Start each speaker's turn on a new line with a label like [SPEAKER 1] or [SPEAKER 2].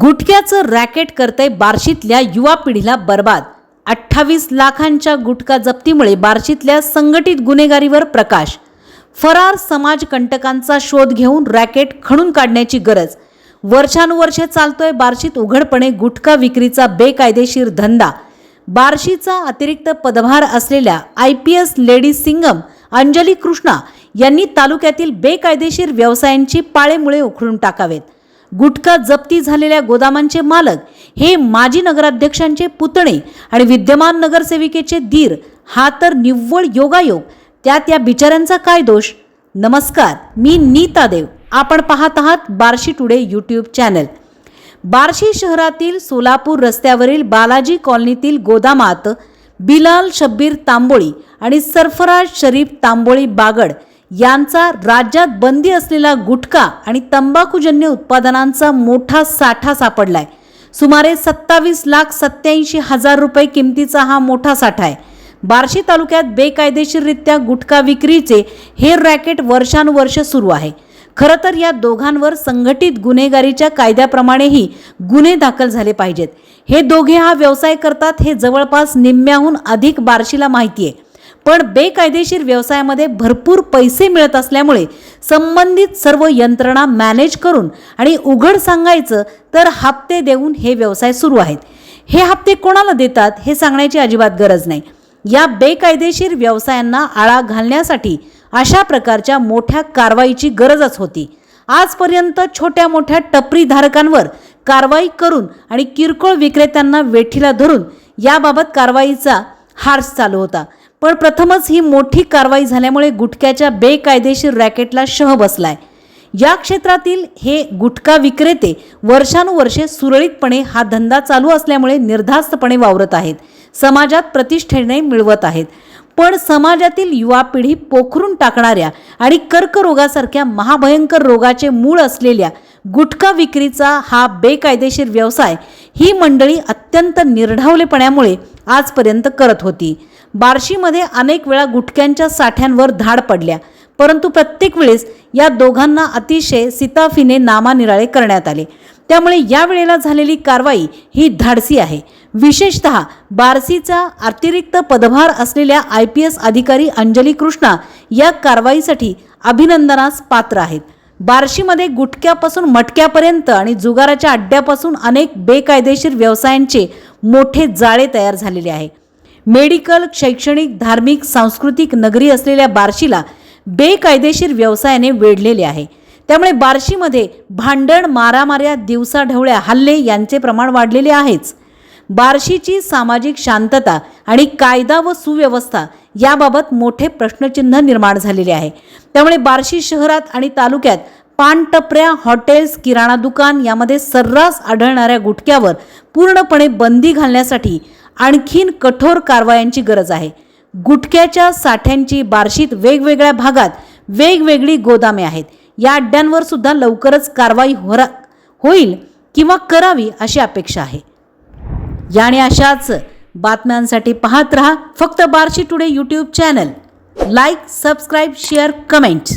[SPEAKER 1] गुटख्याचं racket करतंय बार्शीतल्या युवा पिढीला बर्बाद। 28 लाखांच्या गुटखा जप्तीमुळे बार्शीतल्या संघटित गुन्हेगारीवर प्रकाश। फरार समाजकंटकांचा शोध घेऊन रॅकेट खणून काढण्याची गरज। वर्षानुवर्षे चालतोय बार्शीत उघडपणे गुटखा विक्रीचा बेकायदेशीर धंदा। बार्शीचा अतिरिक्त पदभार असलेल्या IPS लेडी सिंगम अंजली कृष्णा यांनी तालुक्यातील बेकायदेशीर व्यवसायांची पाळेमुळे उखडून टाकावेत। गुटखा जप्ती झालेल्या गोदामांचे मालक हे माजी नगराध्यक्षांचे पुतणे आणि विद्यमान नगरसेविकेचे दीर। हा तर निव्वळ योगायोग, त्यात या बिचाऱ्यांचा काय दोष। नमस्कार, मी नीता देव, आपण पाहत आहात Barshi today YouTube channel. Barshi शहरातील सोलापूर रस्त्यावरील बालाजी कॉलनीतील गोदामात बिलाल शब्बीर तांबोळी आणि सरफराज शरीफ तांबोळी बागड यांचा राज्यात बंदी असलेला गुटखा आणि तंबाखूजन्य उत्पादनांचा मोठा साठा सापडलाय। सुमारे 27,87,000 रुपये किमतीचा हा मोठा साठा आहे। बार्शी तालुक्यात बेकायदेशीररित्या गुटखा विक्रीचे हे रॅकेट वर्षानुवर्ष सुरू आहे। खरं तर या दोघांवर संघटित गुन्हेगारीच्या कायद्याप्रमाणेही गुन्हे दाखल झाले पाहिजेत। हे दोघे हा व्यवसाय करतात हे जवळपास निम्म्याहून अधिक बार्शीला माहिती आहे। पण बेकायदेशीर व्यवसायामध्ये भरपूर पैसे मिळत असल्यामुळे संबंधित सर्व यंत्रणा मॅनेज करून आणि उघड सांगायचं तर हप्ते देऊन हे व्यवसाय सुरू आहेत। हे हप्ते कोणाला देतात हे सांगण्याची अजिबात गरज नाही। या बेकायदेशीर व्यवसायांना आळा घालण्यासाठी अशा प्रकारच्या मोठ्या कारवाईची गरजच होती। आजपर्यंत छोट्या मोठ्या टपरी धारकांवर कारवाई करून आणि किरकोळ विक्रेत्यांना वेठीला धरून याबाबत कारवाईचा हार्स चालू होता। पण प्रथमच ही मोठी कारवाई झाल्यामुळे गुटख्याच्या बेकायदेशीर रॅकेटला शह बसलाय। या क्षेत्रातील हे गुटखा विक्रेते वर्षानुवर्षे सुरळीतपणे हा धंदा चालू असल्यामुळे निर्धास्तपणे वावरत आहेत, समाजात प्रतिष्ठेने मिळवत आहेत। पण समाजातील युवा पिढी पोखरून टाकणाऱ्या आणि कर्करोगासारख्या महाभयंकर रोगाचे मूळ असलेल्या गुटखा विक्रीचा हा बेकायदेशीर व्यवसाय ही मंडळी अत्यंत निर्ढावलेपणामुळे आजपर्यंत करत होती। बार्शीमध्ये अनेक वेळा गुटख्यांच्या साठ्यांवर धाड पडल्या, परंतु प्रत्येक वेळेस या दोघांना अतिशय सिताफीने नामानिराळे करण्यात आले। त्यामुळे या वेळेला झालेली कारवाई ही धाडसी आहे। विशेषतः बार्शीचा अतिरिक्त पदभार असलेल्या IPS अधिकारी अंजली कृष्णा या कारवाईसाठी अभिनंदनास पात्र आहेत। बार्शीमध्ये गुटख्यापासून मटक्यापर्यंत आणि जुगाराच्या अड्ड्यापासून अनेक बेकायदेशीर व्यवसायांचे मोठे जाळे तयार झालेले आहे। मेडिकल, शैक्षणिक, धार्मिक, सांस्कृतिक नगरी असलेल्या बार्शीला बेकायदेशीर व्यवसायाने वेढलेले आहे। त्यामुळे बार्शीमध्ये भांडण, मारामाऱ्या, दिवसाढवळ्या, हल्ले यांचे प्रमाण वाढलेले आहेच। बार्शीची सामाजिक शांतता आणि कायदा व सुव्यवस्था याबाबत मोठे प्रश्नचिन्ह निर्माण झालेले आहे। त्यामुळे बार्शी शहरात आणि तालुक्यात पानटपऱ्या, हॉटेल्स, किराणा दुकान यामध्ये सर्रास आढळणाऱ्या गुटख्यावर पूर्णपणे बंदी घालण्यासाठी आणखीन कठोर कारवायांची गरज आहे। गुटख्याच्या साठ्यांची बार्शीत वेगवेगळ्या भागात वेगवेगळी गोदामे आहेत। या अड्ड्यांवर सुद्धा लवकरच कारवाई होईल किंवा करावी अशी अपेक्षा आहे। याने अशाच बातम्यांसाठी पाहत रहा फक्त Barshi today YouTube channel. Like, subscribe, share, comment.